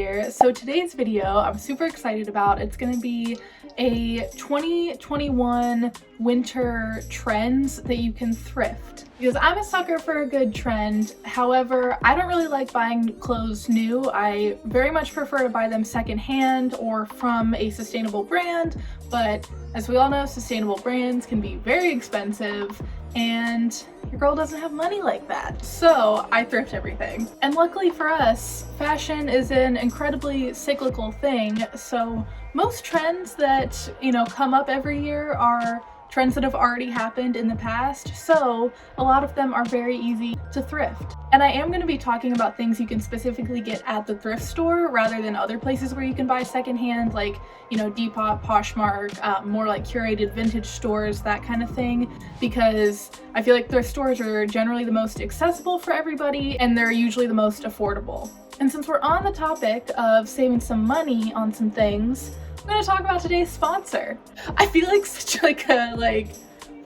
here. So today's video I'm super excited about. It's gonna be a 2021 winter trends that you can thrift. Because I'm a sucker for a good trend. However, I don't really like buying clothes new. I very much prefer to buy them secondhand or from a sustainable brand. But as we all know, sustainable brands can be very expensive and your girl doesn't have money like that. So I thrift everything. And luckily for us, fashion is an incredibly cyclical thing. So most trends that, come up every year are trends that have already happened in the past, so a lot of them are very easy to thrift. And I am going to be talking about things you can specifically get at the thrift store rather than other places where you can buy secondhand, like, Depop, Poshmark, more like curated vintage stores, that kind of thing, because I feel like thrift stores are generally the most accessible for everybody and they're usually the most affordable. And since we're on the topic of saving some money on some things, I'm gonna talk about today's sponsor. I feel like such a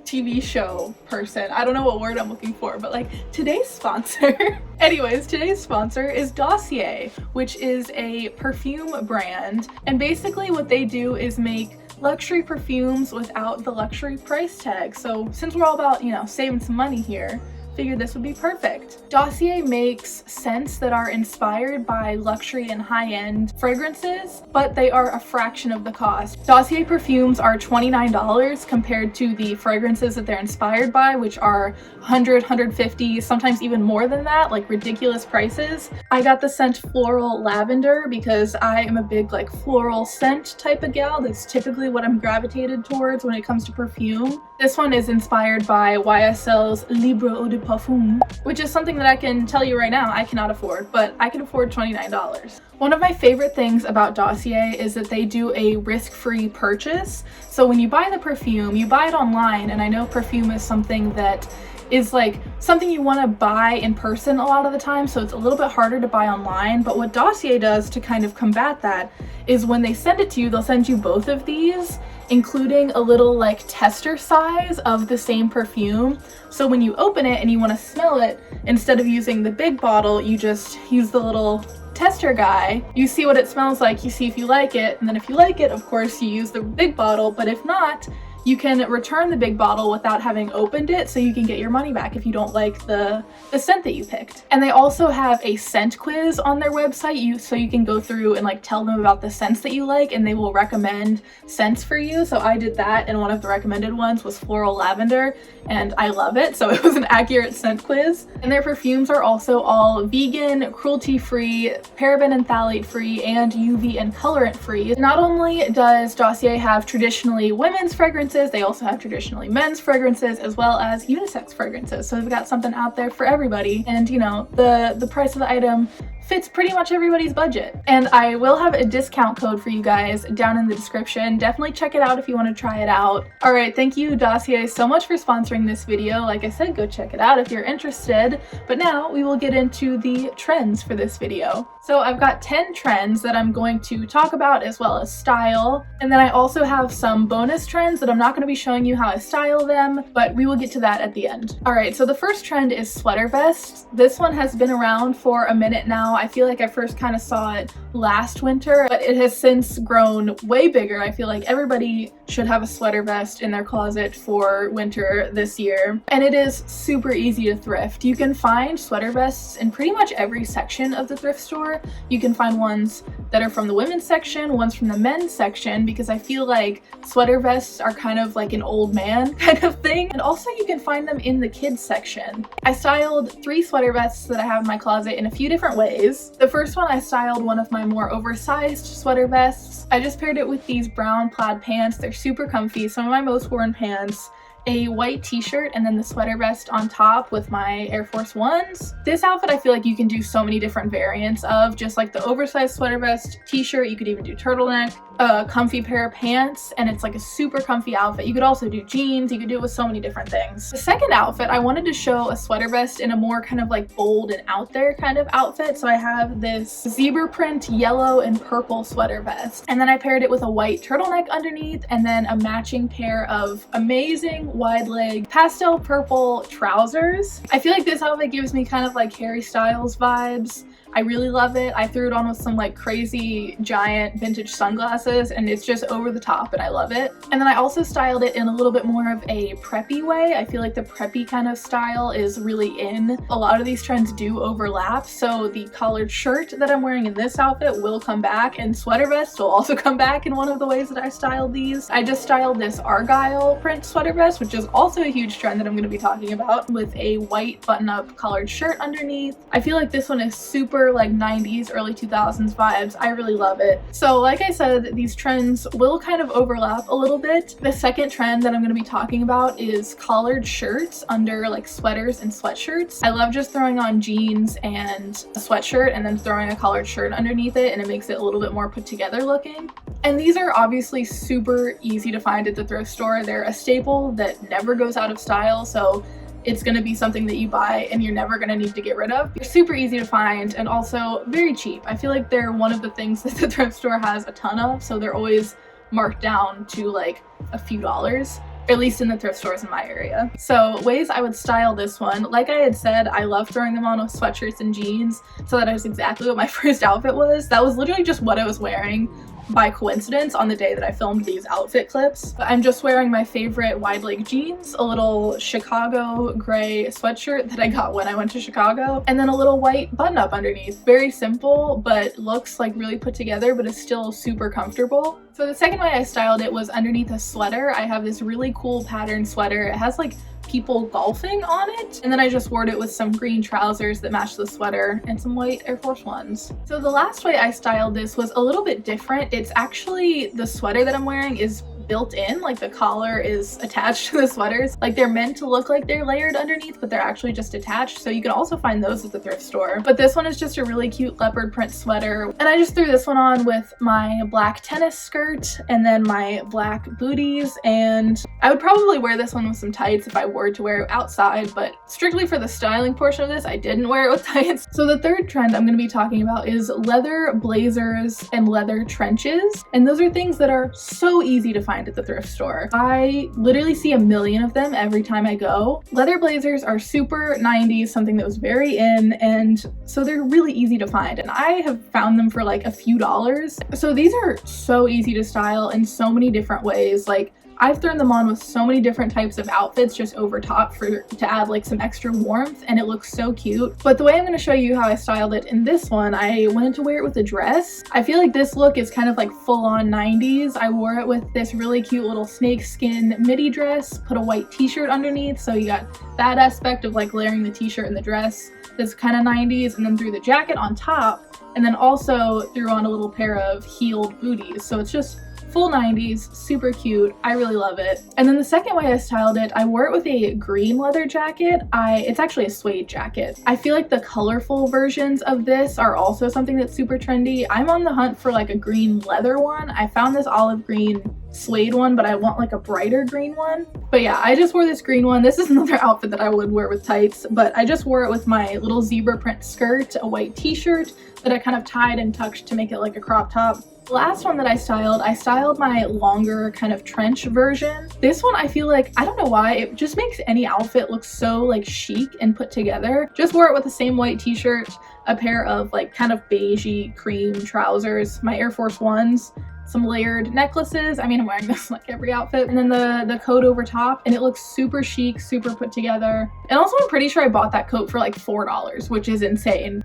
TV show person. I don't know what word I'm looking for, but today's sponsor. Anyways, today's sponsor is Dossier, which is a perfume brand. And basically what they do is make luxury perfumes without the luxury price tag. So since we're all about, saving some money here, figured this would be perfect. Dossier makes scents that are inspired by luxury and high-end fragrances, but they are a fraction of the cost. Dossier perfumes are $29 compared to the fragrances that they're inspired by, which are $100, $150, sometimes even more than that, like ridiculous prices. I got the scent Floral Lavender because I am a big floral scent type of gal. That's typically what I'm gravitated towards when it comes to perfume. This one is inspired by YSL's Libre Eau de Parfum, which is something that I can tell you right now I cannot afford, but I can afford $29. One of my favorite things about Dossier is that they do a risk-free purchase. So when you buy the perfume, you buy it online, and I know perfume is something that is something you want to buy in person a lot of the time, so it's a little bit harder to buy online. But what Dossier does to kind of combat that is when they send it to you, they'll send you both of these, including a little tester size of the same perfume. So when you open it and you want to smell it, instead of using the big bottle, you just use the little tester guy. You see what it smells like, you see if you like it, and then if you like it, of course, you use the big bottle, but if not, you can return the big bottle without having opened it, so you can get your money back if you don't like the scent that you picked. And they also have a scent quiz on their website, so you can go through and tell them about the scents that you like, and they will recommend scents for you. So I did that, and one of the recommended ones was Floral Lavender, and I love it, so it was an accurate scent quiz. And their perfumes are also all vegan, cruelty-free, paraben and phthalate-free, and UV and colorant-free. Not only does Dossier have traditionally women's fragrances, they also have traditionally men's fragrances as well as unisex fragrances. So they've got something out there for everybody. And the price of the item fits pretty much everybody's budget. And I will have a discount code for you guys down in the description. Definitely check it out if you want to try it out. All right, thank you Dossier so much for sponsoring this video. Like I said, go check it out if you're interested. But now we will get into the trends for this video. So I've got 10 trends that I'm going to talk about as well as style. And then I also have some bonus trends that I'm not going to be showing you how I style them, but we will get to that at the end. All right, so the first trend is sweater vests. This one has been around for a minute now. I feel like I first kind of saw it last winter, but it has since grown way bigger. I feel like everybody should have a sweater vest in their closet for winter this year. And it is super easy to thrift. You can find sweater vests in pretty much every section of the thrift store. You can find ones that are from the women's section, ones from the men's section, because I feel like sweater vests are kind of like an old man kind of thing. And also you can find them in the kids section. I styled 3 sweater vests that I have in my closet in a few different ways. The first one, I styled one of my more oversized sweater vests. I just paired it with these brown plaid pants. They're super comfy, some of my most worn pants, a white t-shirt, and then the sweater vest on top with my Air Force Ones. This outfit I feel like you can do so many different variants of, just like the oversized sweater vest, t-shirt, you could even do turtleneck, a comfy pair of pants, and it's a super comfy outfit. You could also do jeans, you could do it with so many different things. The second outfit, I wanted to show a sweater vest in a more kind of bold and out there kind of outfit, so I have this zebra print yellow and purple sweater vest, and then I paired it with a white turtleneck underneath, and then a matching pair of amazing wide leg pastel purple trousers. I feel like this outfit gives me kind of Harry Styles vibes. I really love it. I threw it on with some like crazy giant vintage sunglasses and it's just over the top and I love it. And then I also styled it in a little bit more of a preppy way. I feel like the preppy kind of style is really in. A lot of these trends do overlap, so the collared shirt that I'm wearing in this outfit will come back, and sweater vest will also come back in one of the ways that I styled these. I just styled this argyle print sweater vest, which is also a huge trend that I'm going to be talking about, with a white button-up collared shirt underneath. I feel like this one is super like 90s, early 2000s vibes. I really love it. So like I said, these trends will kind of overlap a little bit. The second trend that I'm going to be talking about is collared shirts under like sweaters and sweatshirts. I love just throwing on jeans and a sweatshirt and then throwing a collared shirt underneath it, and it makes it a little bit more put together looking. And these are obviously super easy to find at the thrift store. They're a staple that never goes out of style, so it's going to be something that you buy and you're never going to need to get rid of. They're super easy to find and also very cheap. I feel like they're one of the things that the thrift store has a ton of, so they're always marked down to like a few dollars, at least in the thrift stores in my area. So ways I would style this one, like I had said, I love throwing them on with sweatshirts and jeans, so that is exactly what my first outfit was. That was literally just what I was wearing by coincidence on the day that I filmed these outfit clips. But I'm just wearing my favorite wide leg jeans, a little Chicago gray sweatshirt that I got when I went to Chicago, and then a little white button up underneath. Very simple, but looks like really put together, but is still super comfortable. So the second way I styled it was underneath a sweater. I have this really cool pattern sweater. It has like people golfing on it, and then I just wore it with some green trousers that matched the sweater and some white Air Force Ones. So the last way I styled this was a little bit different. It's actually, the sweater that I'm wearing is built in, like the collar is attached to the sweaters. Like they're meant to look like they're layered underneath, but they're actually just attached. So you can also find those at the thrift store. But this one is just a really cute leopard print sweater. And I just threw this one on with my black tennis skirt and then my black booties. And I would probably wear this one with some tights if I were to wear it outside, but strictly for the styling portion of this, I didn't wear it with tights. So the third trend I'm going to be talking about is leather blazers and leather trenches. And those are things that are so easy to find at the thrift store. I literally see a million of them every time I go. Leather blazers are super 90s, something that was very in, and so they're really easy to find, and I have found them for like a few dollars. So these are so easy to style in so many different ways. Like I've thrown them on with so many different types of outfits just over top to add like some extra warmth, and it looks so cute. But the way I'm going to show you how I styled it in this one, I wanted to wear it with a dress. I feel like this look is kind of like full on 90s. I wore it with this really cute little snakeskin midi dress, put a white t-shirt underneath, so you got that aspect of like layering the t-shirt and the dress that's kind of 90s, and then threw the jacket on top, and then also threw on a little pair of heeled booties. So it's just full 90s, super cute. I really love it. And then the second way I styled it, I wore it with a green leather jacket. It's actually a suede jacket. I feel like the colorful versions of this are also something that's super trendy. I'm on the hunt for like a green leather one. I found this olive green suede one, but I want like a brighter green one. But yeah, I just wore this green one. This is another outfit that I would wear with tights, but I just wore it with my little zebra print skirt, a white t-shirt that I kind of tied and tucked to make it like a crop top. The last one that I styled my longer kind of trench version. This one, I feel like, I don't know why, it just makes any outfit look so like chic and put together. Just wore it with the same white t-shirt, a pair of like kind of beigey cream trousers, my Air Force Ones, some layered necklaces. I mean, I'm wearing this like every outfit. And then the coat over top, and it looks super chic, super put together. And also I'm pretty sure I bought that coat for like $4, which is insane.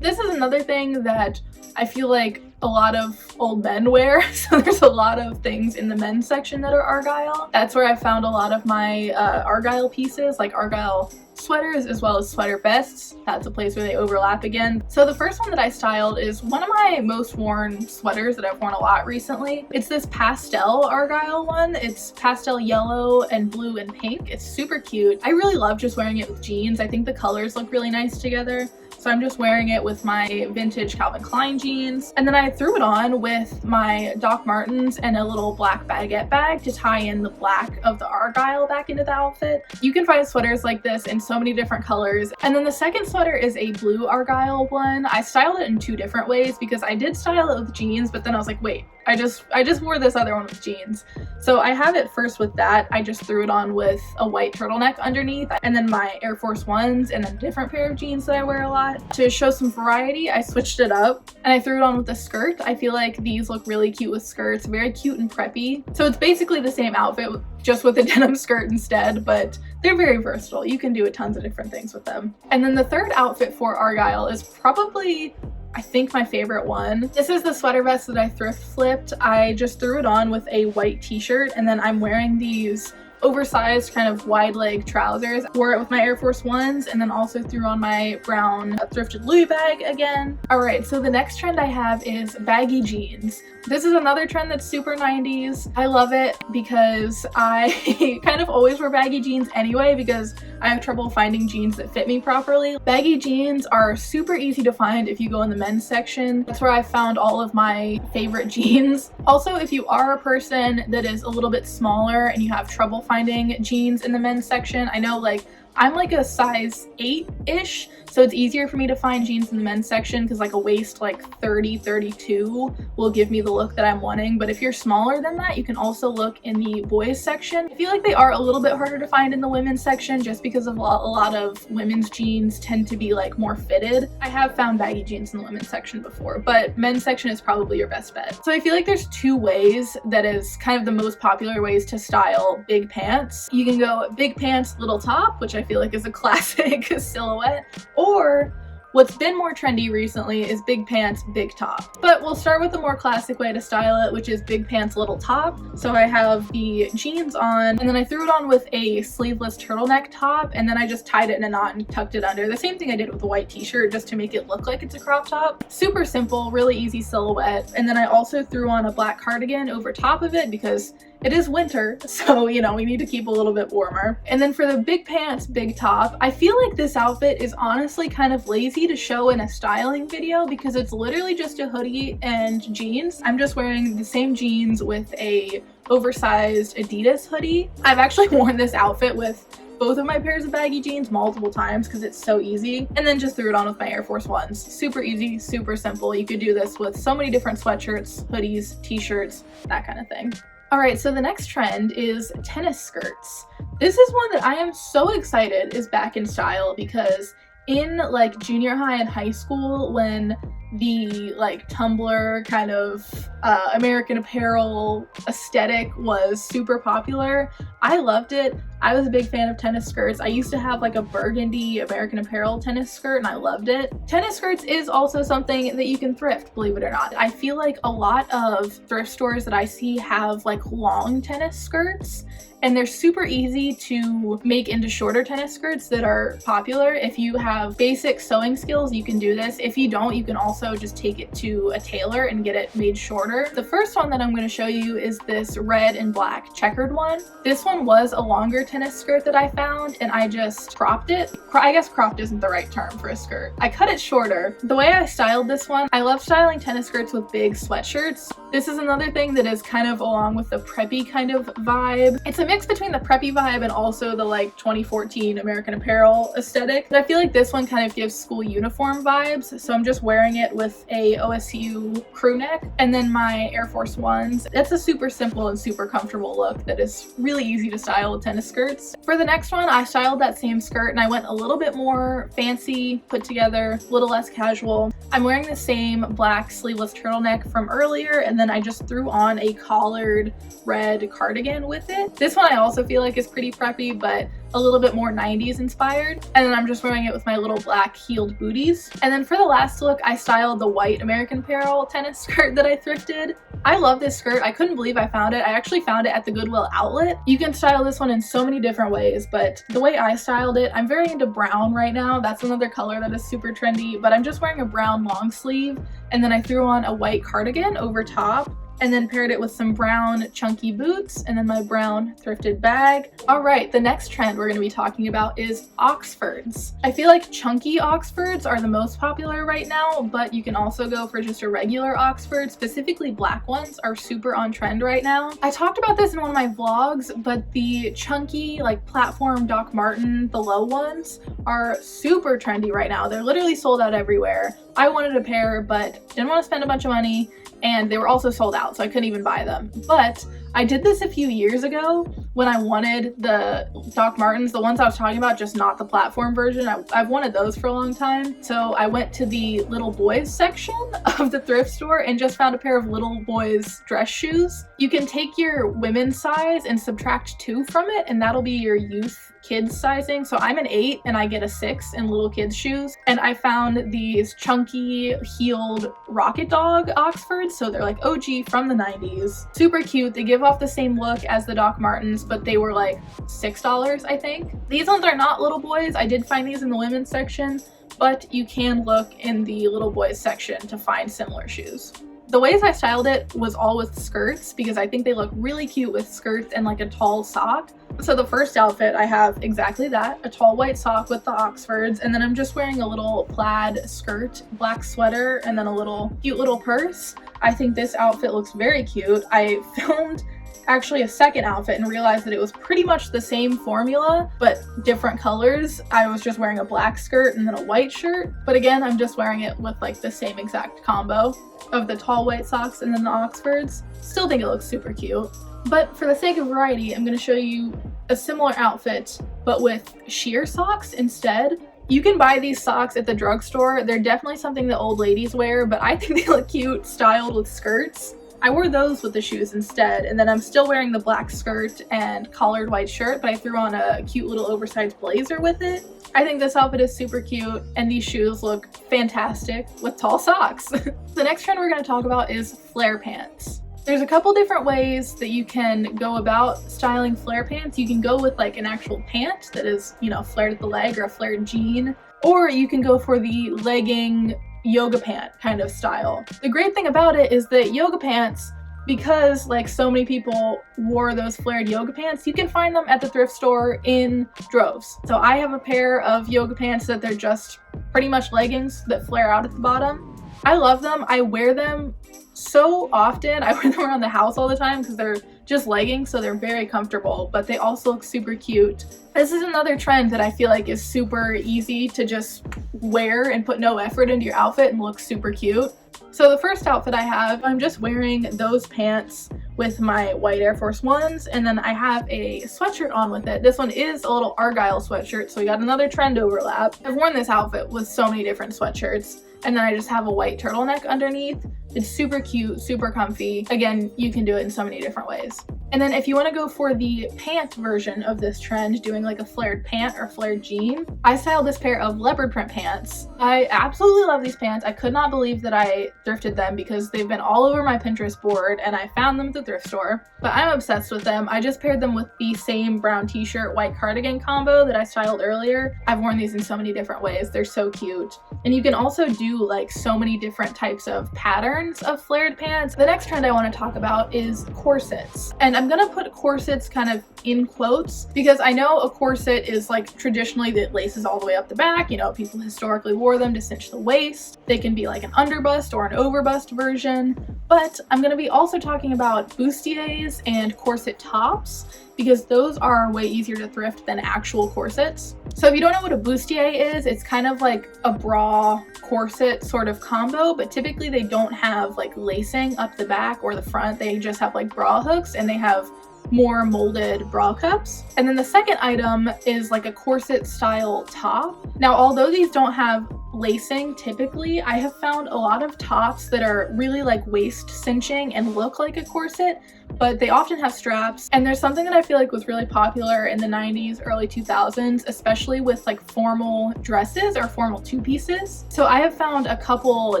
This is another thing that I feel like a lot of old men wear. So there's a lot of things in the men's section that are argyle. That's where I found a lot of my argyle pieces, like argyle sweaters as well as sweater vests. That's a place where they overlap again. So the first one that I styled is one of my most worn sweaters that I've worn a lot recently. It's this pastel argyle one. It's pastel yellow and blue and pink. It's super cute. I really love just wearing it with jeans. I think the colors look really nice together. So I'm just wearing it with my vintage Calvin Klein jeans. And then I threw it on with my Doc Martens and a little black baguette bag to tie in the black of the argyle back into the outfit. You can find sweaters like this in so many different colors. And then the second sweater is a blue argyle one. I styled it in two different ways because I did style it with jeans, but then I was like, wait, I just wore this other one with jeans. So I have it first with that. I just threw it on with a white turtleneck underneath, and then my Air Force Ones, and a different pair of jeans that I wear a lot. To show some variety, I switched it up and I threw it on with a skirt. I feel like these look really cute with skirts, very cute and preppy. So it's basically the same outfit, just with a denim skirt instead, but they're very versatile. You can do tons of different things with them. And then the third outfit for Argyle is probably, I think, my favorite one. This is the sweater vest that I thrift flipped. I just threw it on with a white t-shirt, and then I'm wearing these oversized kind of wide leg trousers. Wore it with my Air Force Ones, and then also threw on my brown thrifted Louis bag again. All right, so the next trend I have is baggy jeans. This is another trend that's super 90s. I love it because I kind of always wear baggy jeans anyway because I have trouble finding jeans that fit me properly. Baggy jeans are super easy to find if you go in the men's section. That's where I found all of my favorite jeans. Also, if you are a person that is a little bit smaller and you have trouble finding jeans in the men's section, I know like I'm like a size 8-ish, so it's easier for me to find jeans in the men's section because like a waist like 30, 32 will give me the look that I'm wanting. But if you're smaller than that, you can also look in the boys section. I feel like they are a little bit harder to find in the women's section just because of a lot of women's jeans tend to be like more fitted. I have found baggy jeans in the women's section before, but men's section is probably your best bet. So I feel like there's two ways that is kind of the most popular ways to style big pants. You can go big pants, little top, which I feel like is a classic silhouette, or what's been more trendy recently is big pants, big top. But we'll start with the more classic way to style it, which is big pants, little top. So I have the jeans on, and then I threw it on with a sleeveless turtleneck top, and then I just tied it in a knot and tucked it under. The same thing I did with the white t-shirt, just to make it look like it's a crop top. Super simple, really easy silhouette. And then I also threw on a black cardigan over top of it because it is winter, so you know, we need to keep a little bit warmer. And then for the big pants, big top, I feel like this outfit is honestly kind of lazy to show in a styling video because it's literally just a hoodie and jeans. I'm just wearing the same jeans with a oversized Adidas hoodie. I've actually worn this outfit with both of my pairs of baggy jeans multiple times because it's so easy, and then just threw it on with my Air Force Ones. Super easy, super simple. You could do this with so many different sweatshirts, hoodies, t-shirts, that kind of thing. All right, so the next trend is tennis skirts. This is one that I am so excited is back in style because in like junior high and high school, when the like Tumblr kind of American Apparel aesthetic was super popular, I loved it. I was a big fan of tennis skirts. I used to have like a burgundy American Apparel tennis skirt and I loved it. Tennis skirts is also something that you can thrift, believe it or not. I feel like a lot of thrift stores that I see have like long tennis skirts, and they're super easy to make into shorter tennis skirts that are popular. If you have basic sewing skills, you can do this. If you don't, you can also just take it to a tailor and get it made shorter. The first one that I'm going to show you is this red and black checkered one. This one was a longer tennis skirt that I found, and I just cropped it. I guess cropped isn't the right term for a skirt. I cut it shorter. The way I styled this one, I love styling tennis skirts with big sweatshirts. This is another thing that is kind of along with the preppy kind of vibe. It's a mix between the preppy vibe and also the like 2014 American Apparel aesthetic. But I feel like this one kind of gives school uniform vibes. So I'm just wearing it with a OSU crew neck and then my Air Force Ones. It's a super simple and super comfortable look that is really easy to style with tennis skirts. For the next one, I styled that same skirt and I went a little bit more fancy, put together, a little less casual. I'm wearing the same black sleeveless turtleneck from earlier, and then I just threw on a collared red cardigan with it. This one I also feel like is pretty preppy, but a little bit more 90s inspired. And then I'm just wearing it with my little black heeled booties. And then for the last look, I styled the white American Apparel tennis skirt that I thrifted. I love this skirt. I couldn't believe I found it. I actually found it at the Goodwill outlet. You can style this one in so many different ways, but the way I styled it, I'm very into brown right now. That's another color that is super trendy, but I'm just wearing a brown long sleeve, and then I threw on a white cardigan over top, and then paired it with some brown chunky boots and then my brown thrifted bag. All right, the next trend we're going to be talking about is Oxfords. I feel like chunky Oxfords are the most popular right now, but you can also go for just a regular Oxford. Specifically black ones are super on trend right now. I talked about this in one of my vlogs, but the chunky like platform Doc Marten, the low ones, are super trendy right now. They're literally sold out everywhere. I wanted a pair, but didn't want to spend a bunch of money, and they were also sold out. out, so I couldn't even buy them. But I did this a few years ago when I wanted the Doc Martens, the ones I was talking about, just not the platform version. I've wanted those for a long time. So I went to the little boys section of the thrift store and just found a pair of little boys dress shoes. You can take your women's size and subtract 2 from it, and that'll be your youth kids sizing. So I'm an 8 and I get a 6 in little kids shoes. And I found these chunky heeled Rocket Dog Oxfords. So they're like OG from the 90s. Super cute. They give off the same look as the Doc Martens, but they were like $6, I think. These ones are not little boys. I did find these in the women's section, but you can look in the little boys section to find similar shoes. The ways I styled it was all with skirts because I think they look really cute with skirts and like a tall sock. So the first outfit, I have exactly that, a tall white sock with the Oxfords, and then I'm just wearing a little plaid skirt, black sweater, and then a little cute little purse. I think this outfit looks very cute. I filmed actually a second outfit and realized that it was pretty much the same formula but different colors. I was just wearing a black skirt and then a white shirt, but again, I'm just wearing it with like the same exact combo of the tall white socks and then the Oxfords. Still think it looks super cute. But for the sake of variety, I'm going to show you a similar outfit but with sheer socks instead. You can buy these socks at the drugstore. They're definitely something that old ladies wear, but I think they look cute styled with skirts. I wore those with the shoes instead, and then I'm still wearing the black skirt and collared white shirt, but I threw on a cute little oversized blazer with it. I think this outfit is super cute, and these shoes look fantastic with tall socks. The next trend we're going to talk about is flare pants. There's a couple different ways that you can go about styling flare pants. You can go with like an actual pant that is, you know, flared at the leg or a flared jean, or you can go for the legging yoga pant kind of style. The great thing about it is that yoga pants, because like so many people wore those flared yoga pants, you can find them at the thrift store in droves. So I have a pair of yoga pants that they're just pretty much leggings that flare out at the bottom. I love them. I wear them so often. I wear them around the house all the time because they're just leggings, so they're very comfortable, but they also look super cute. This is another trend that I feel like is super easy to just wear and put no effort into your outfit and look super cute. So the first outfit I have, I'm just wearing those pants with my white Air Force Ones, and then I have a sweatshirt on with it. This one is a little Argyle sweatshirt, so we got another trend overlap. I've worn this outfit with so many different sweatshirts, and then I just have a white turtleneck underneath. It's super cute, super comfy. Again, you can do it in so many different ways. And then if you want to go for the pant version of this trend, doing like a flared pant or flared jean, I styled this pair of leopard print pants. I absolutely love these pants. I could not believe that I thrifted them because they've been all over my Pinterest board and I found them at the thrift store, but I'm obsessed with them. I just paired them with the same brown t-shirt, white cardigan combo that I styled earlier. I've worn these in so many different ways. They're so cute. And you can also do like so many different types of patterns of flared pants. The next trend I want to talk about is corsets. And I'm gonna put corsets kind of in quotes because I know a corset is like traditionally that laces all the way up the back. You know, people historically wore them to cinch the waist. They can be like an underbust or an overbust version. But I'm gonna be also talking about bustiers and corset tops because those are way easier to thrift than actual corsets. So if you don't know what a bustier is, it's kind of like a bra corset sort of combo, but typically they don't have like lacing up the back or the front. They just have like bra hooks and they have more molded bra cups. And then the second item is like a corset style top. Now, although these don't have lacing typically, I have found a lot of tops that are really like waist cinching and look like a corset, but they often have straps. And there's something that I feel like was really popular in the 90s, early 2000s, especially with like formal dresses or formal two-pieces. So I have found a couple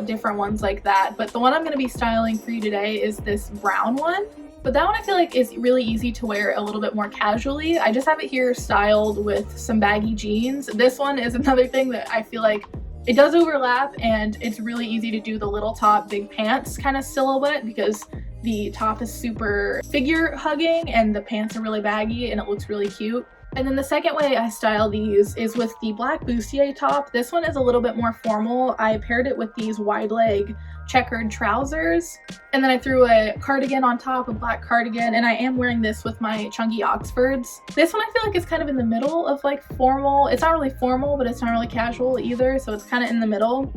different ones like that, but the one I'm going to be styling for you today is this brown one. But that one I feel like is really easy to wear a little bit more casually. I just have it here styled with some baggy jeans. This one is another thing that I feel like it does overlap, and it's really easy to do the little top, big pants kind of silhouette because the top is super figure hugging and the pants are really baggy and it looks really cute. And then the second way I style these is with the black bustier top. This one is a little bit more formal. I paired it with these wide leg checkered trousers, and then I threw a cardigan on top, a black cardigan, and I am wearing this with my chunky Oxfords. This one I feel like is kind of in the middle of like formal. It's not really formal, but it's not really casual either, so it's kind of in the middle.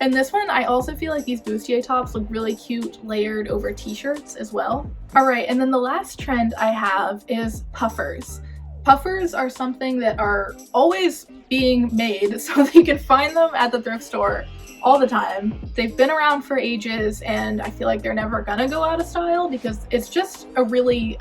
And this one, I also feel like these bustier tops look really cute layered over t-shirts as well. All right, and then the last trend I have is puffers. Puffers are something that are always being made, so that you can find them at the thrift store all the time. They've been around for ages, and I feel like they're never gonna go out of style because it's just a really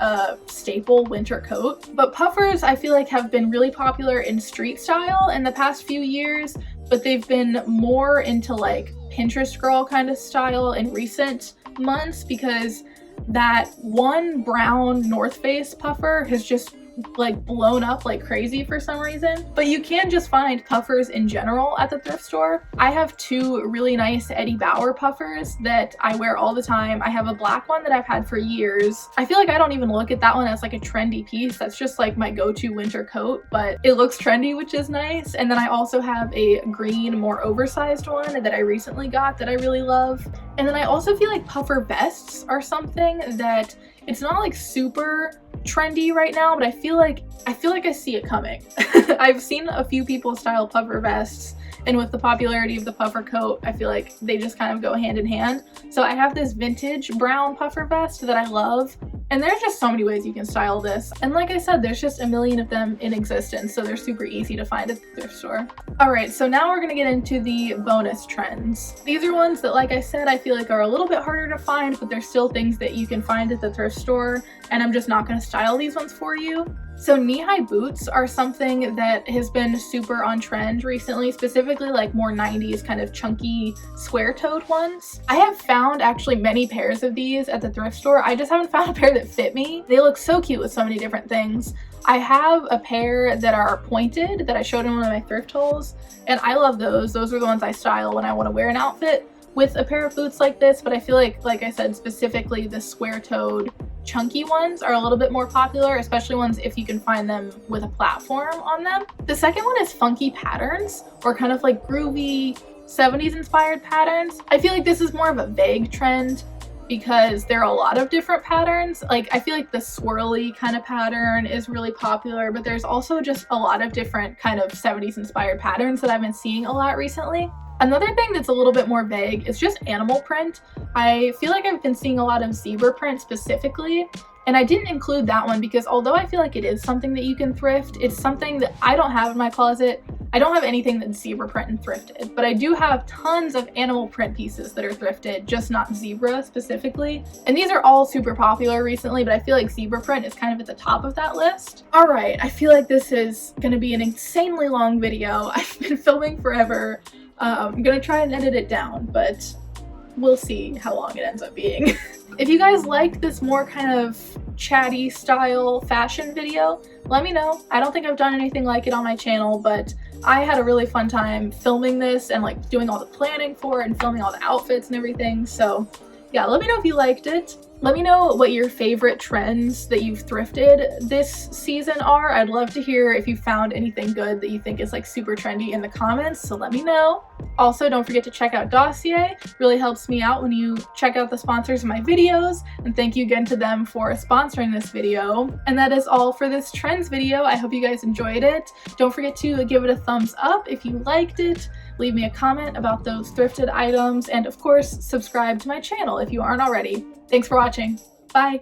staple winter coat. But puffers, I feel like, have been really popular in street style in the past few years, but they've been more into like Pinterest girl kind of style in recent months because that one brown North Face puffer has just like blown up like crazy for some reason. But you can just find puffers in general at the thrift store. I have two really nice Eddie Bauer puffers that I wear all the time. I have a black one that I've had for years. I feel like I don't even look at that one as like a trendy piece. That's just like my go-to winter coat, but it looks trendy, which is nice. And then I also have a green, more oversized one that I recently got that I really love. And then I also feel like puffer vests are something that it's not like super trendy right now, but I feel like I see it coming. I've seen a few people style puffer vests, and with the popularity of the puffer coat, I feel like they just kind of go hand in hand. So I have this vintage brown puffer vest that I love, and there's just so many ways you can style this. And like I said, there's just a million of them in existence, so they're super easy to find at the thrift store. All right, so now we're gonna get into the bonus trends. These are ones that, like I said, I feel like are a little bit harder to find, but they're still things that you can find at the thrift store, and I'm just not gonna style these ones for you. So knee-high boots are something that has been super on trend recently, specifically like more 90s kind of chunky square-toed ones. I have found actually many pairs of these at the thrift store. I just haven't found a pair that fit me. They look so cute with so many different things. I have a pair that are pointed that I showed in one of my thrift hauls, and I love those. Those are the ones I style when I want to wear an outfit with a pair of boots like this, but I feel like I said, specifically the square-toed chunky ones are a little bit more popular, especially ones if you can find them with a platform on them. The second one is funky patterns, or kind of like groovy 70s inspired patterns. I feel like this is more of a vague trend because there are a lot of different patterns. Like I feel like the swirly kind of pattern is really popular, but there's also just a lot of different kind of 70s inspired patterns that I've been seeing a lot recently. Another thing that's a little bit more vague is just animal print. I feel like I've been seeing a lot of zebra print specifically, and I didn't include that one because although I feel like it is something that you can thrift, it's something that I don't have in my closet. I don't have anything that's zebra print and thrifted, but I do have tons of animal print pieces that are thrifted, just not zebra specifically. And these are all super popular recently, but I feel like zebra print is kind of at the top of that list. All right, I feel like this is gonna be an insanely long video. I've been filming forever. I'm gonna try and edit it down, but we'll see how long it ends up being. If you guys liked this more kind of chatty style fashion video, let me know. I don't think I've done anything like it on my channel, but I had a really fun time filming this and like doing all the planning for it and filming all the outfits and everything. So yeah, let me know if you liked it. Let me know what your favorite trends that you've thrifted this season are. I'd love to hear if you found anything good that you think is like super trendy in the comments, so let me know. Also, don't forget to check out Dossier. It really helps me out when you check out the sponsors of my videos, and thank you again to them for sponsoring this video. And that is all for this trends video. I hope you guys enjoyed it. Don't forget to give it a thumbs up if you liked it. Leave me a comment about those thrifted items, and of course, subscribe to my channel if you aren't already. Thanks for watching. Bye.